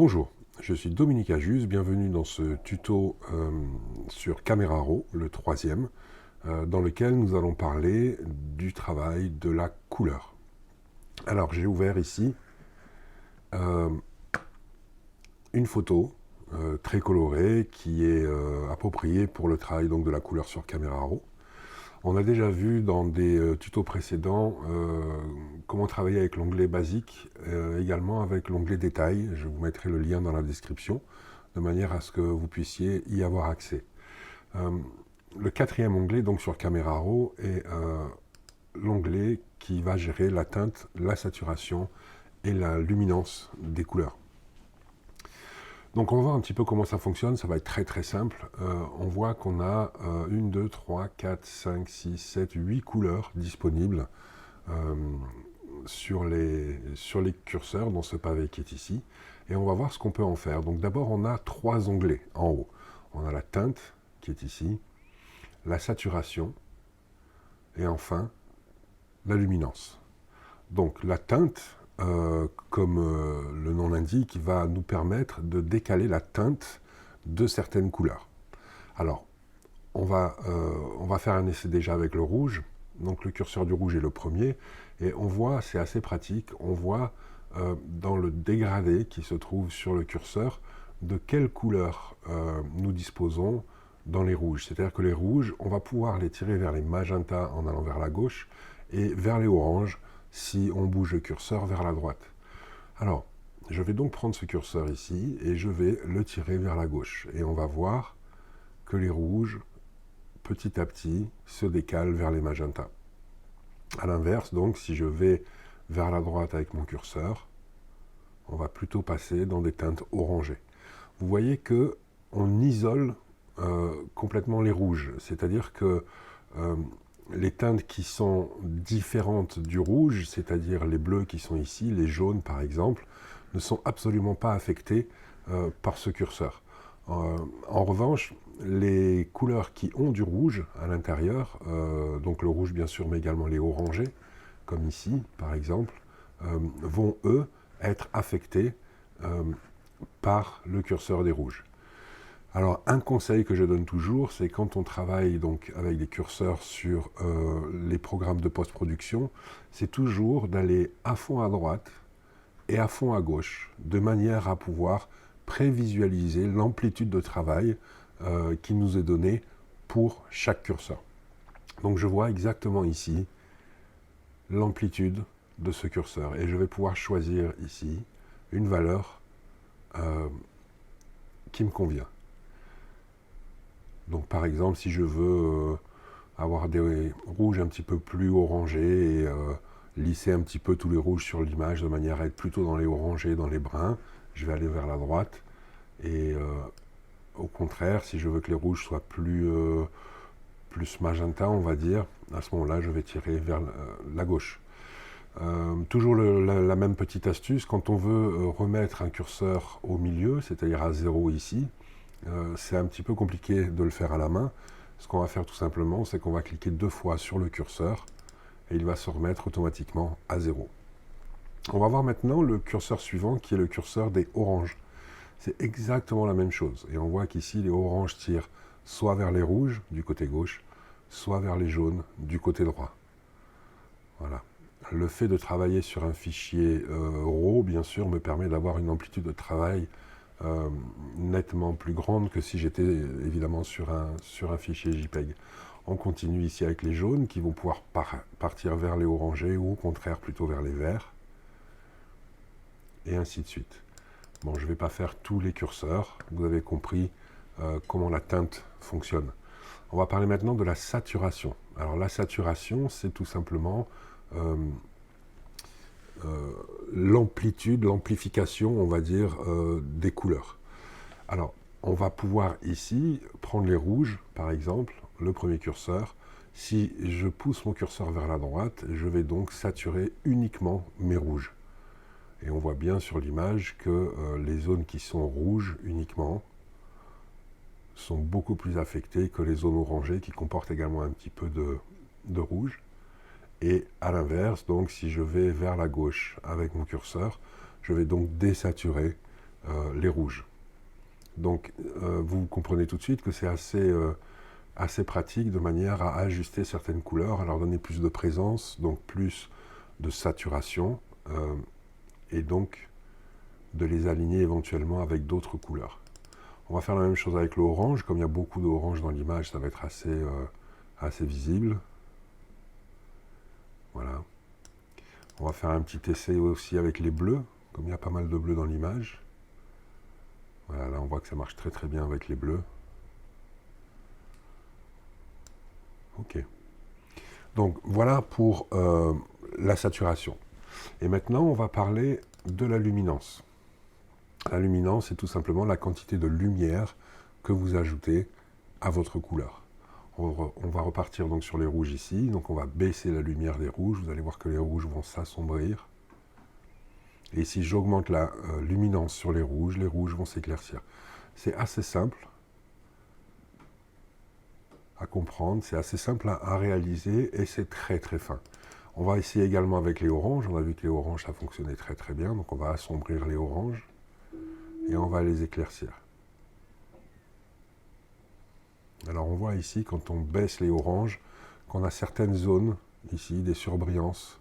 Bonjour, je suis Dominique Ajus, bienvenue dans ce tuto sur Camera Raw, le troisième, dans lequel nous allons parler du travail de la couleur. Alors j'ai ouvert ici une photo très colorée qui est appropriée pour le travail donc, de la couleur sur Camera Raw. On a déjà vu dans des tutos précédents comment travailler avec l'onglet basique, également avec l'onglet détail. Je vous mettrai le lien dans la description, de manière à ce que vous puissiez y avoir accès. Le quatrième onglet, donc sur Camera Raw, est l'onglet qui va gérer la teinte, la saturation et la luminance des couleurs. Donc on va voir un petit peu comment ça fonctionne, ça va être très simple. On voit qu'on a 1, 2, 3, 4, 5, 6, 7, 8 couleurs disponibles sur les curseurs dans ce pavé qui est ici. Et on va voir ce qu'on peut en faire. Donc d'abord on a 3 onglets en haut. On a la teinte qui est ici, la saturation et enfin la luminance. Donc la teinte, comme le nom l'indique, va nous permettre de décaler la teinte de certaines couleurs. Alors, on va faire un essai déjà avec le rouge. Donc le curseur du rouge est le premier. Et on voit, c'est assez pratique, on voit dans le dégradé qui se trouve sur le curseur, de quelle couleur nous disposons dans les rouges. C'est-à-dire que les rouges, on va pouvoir les tirer vers les magentas en allant vers la gauche et vers les oranges si on bouge le curseur vers la droite. Alors, je vais donc prendre ce curseur ici et je vais le tirer vers la gauche. Et on va voir que les rouges, petit à petit, se décalent vers les magentas. A l'inverse, donc, si je vais vers la droite avec mon curseur, on va plutôt passer dans des teintes orangées. Vous voyez que on isole complètement les rouges, c'est-à-dire que les teintes qui sont différentes du rouge, c'est-à-dire les bleus qui sont ici, les jaunes par exemple, ne sont absolument pas affectées par ce curseur. En revanche, les couleurs qui ont du rouge à l'intérieur, donc le rouge bien sûr, mais également les orangés, comme ici par exemple, vont eux être affectés par le curseur des rouges. Alors, un conseil que je donne toujours, c'est quand on travaille donc avec des curseurs sur les programmes de post-production, c'est toujours d'aller à fond à droite et à fond à gauche, de manière à pouvoir prévisualiser l'amplitude de travail qui nous est donnée pour chaque curseur. Donc, je vois exactement ici l'amplitude de ce curseur et je vais pouvoir choisir ici une valeur qui me convient. Donc par exemple, si je veux avoir des rouges un petit peu plus orangés et lisser un petit peu tous les rouges sur l'image de manière à être plutôt dans les orangés, dans les bruns, je vais aller vers la droite. Et au contraire, si je veux que les rouges soient plus magenta, on va dire, à ce moment-là, je vais tirer vers la gauche. Toujours la même petite astuce, quand on veut remettre un curseur au milieu, c'est-à-dire à 0 ici, c'est un petit peu compliqué de le faire à la main. Ce qu'on va faire tout simplement, c'est qu'on va cliquer 2 fois sur le curseur et il va se remettre automatiquement à 0. On va voir maintenant le curseur suivant qui est le curseur des oranges. C'est exactement la même chose et on voit qu'ici les oranges tirent soit vers les rouges du côté gauche, soit vers les jaunes du côté droit. Voilà. Le fait de travailler sur un fichier RAW, bien sûr, me permet d'avoir une amplitude de travail nettement plus grande que si j'étais évidemment sur un fichier JPEG. On continue ici avec les jaunes qui vont pouvoir partir vers les orangés ou au contraire plutôt vers les verts. Et ainsi de suite. Bon, je ne vais pas faire tous les curseurs. Vous avez compris comment la teinte fonctionne. On va parler maintenant de la saturation. Alors la saturation, c'est tout simplement l'amplitude, l'amplification, on va dire, des couleurs. Alors, on va pouvoir ici prendre les rouges, par exemple, le premier curseur. Si je pousse mon curseur vers la droite, je vais donc saturer uniquement mes rouges. Et on voit bien sur l'image que les zones qui sont rouges uniquement sont beaucoup plus affectées que les zones orangées qui comportent également un petit peu de rouge. Et à l'inverse, donc si je vais vers la gauche avec mon curseur, je vais donc désaturer les rouges. Donc vous comprenez tout de suite que c'est assez pratique de manière à ajuster certaines couleurs, à leur donner plus de présence, donc plus de saturation, et donc de les aligner éventuellement avec d'autres couleurs. On va faire la même chose avec l'orange. Comme il y a beaucoup d'orange dans l'image, ça va être assez visible. Voilà. On va faire un petit essai aussi avec les bleus, comme il y a pas mal de bleus dans l'image. Voilà, là on voit que ça marche très très bien avec les bleus. Ok. Donc voilà pour la saturation. Et maintenant on va parler de la luminance. La luminance, c'est tout simplement la quantité de lumière que vous ajoutez à votre couleur. On va repartir donc sur les rouges ici. Donc on va baisser la lumière des rouges. Vous allez voir que les rouges vont s'assombrir. Et si j'augmente la luminance sur les rouges vont s'éclaircir. C'est assez simple à comprendre, c'est assez simple à réaliser et c'est très très fin. On va essayer également avec les oranges. On a vu que les oranges, ça fonctionnait très très bien. Donc on va assombrir les oranges et on va les éclaircir. Alors on voit ici, quand on baisse les oranges, qu'on a certaines zones, ici, des surbrillances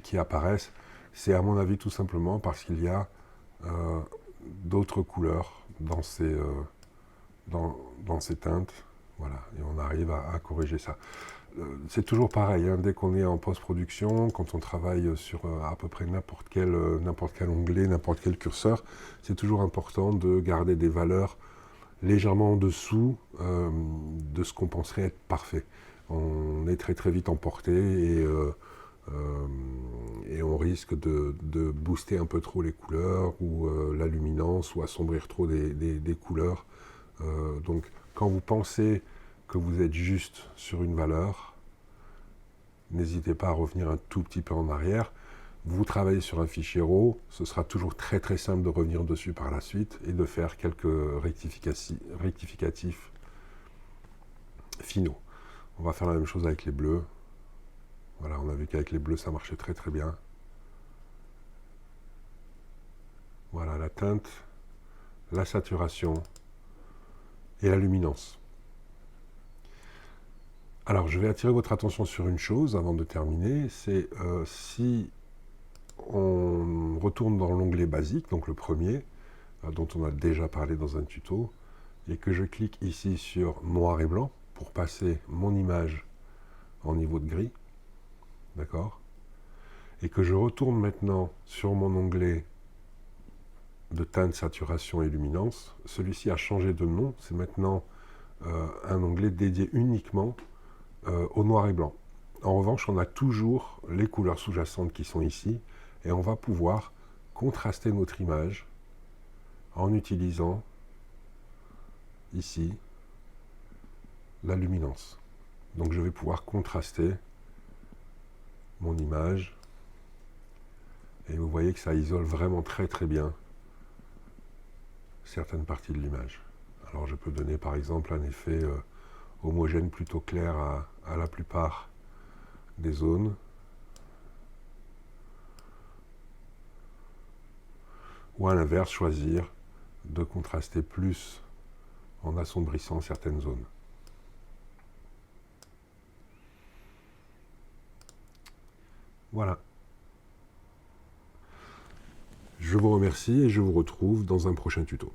qui apparaissent. C'est à mon avis tout simplement parce qu'il y a d'autres couleurs dans ces teintes. Voilà, et on arrive à corriger ça. C'est toujours pareil, hein, dès qu'on est en post-production, quand on travaille sur à peu près n'importe quel onglet, n'importe quel curseur, c'est toujours important de garder des valeurs légèrement en dessous de ce qu'on penserait être parfait. On est très très vite emporté et on risque de booster un peu trop les couleurs ou la luminance ou assombrir trop des couleurs. Donc quand vous pensez que vous êtes juste sur une valeur, n'hésitez pas à revenir un tout petit peu en arrière. Vous travaillez sur un fichier RAW, ce sera toujours très très simple de revenir dessus par la suite et de faire quelques rectificatifs finaux. On va faire la même chose avec les bleus. Voilà, on a vu qu'avec les bleus ça marchait très très bien. Voilà, la teinte, la saturation et la luminance. Alors je vais attirer votre attention sur une chose avant de terminer, c'est si on retourne dans l'onglet basique, donc le premier, dont on a déjà parlé dans un tuto, et que je clique ici sur noir et blanc pour passer mon image en niveau de gris, d'accord, et que je retourne maintenant sur mon onglet de teinte, saturation et luminance, celui-ci a changé de nom, c'est maintenant un onglet dédié uniquement au noir et blanc. En revanche, on a toujours les couleurs sous-jacentes qui sont ici, et on va pouvoir contraster notre image en utilisant ici la luminance. Donc je vais pouvoir contraster mon image, et vous voyez que ça isole vraiment très très bien certaines parties de l'image. Alors je peux donner par exemple un effet homogène plutôt clair à la plupart des zones. Ou à l'inverse, choisir de contraster plus en assombrissant certaines zones. Voilà. Je vous remercie et je vous retrouve dans un prochain tuto.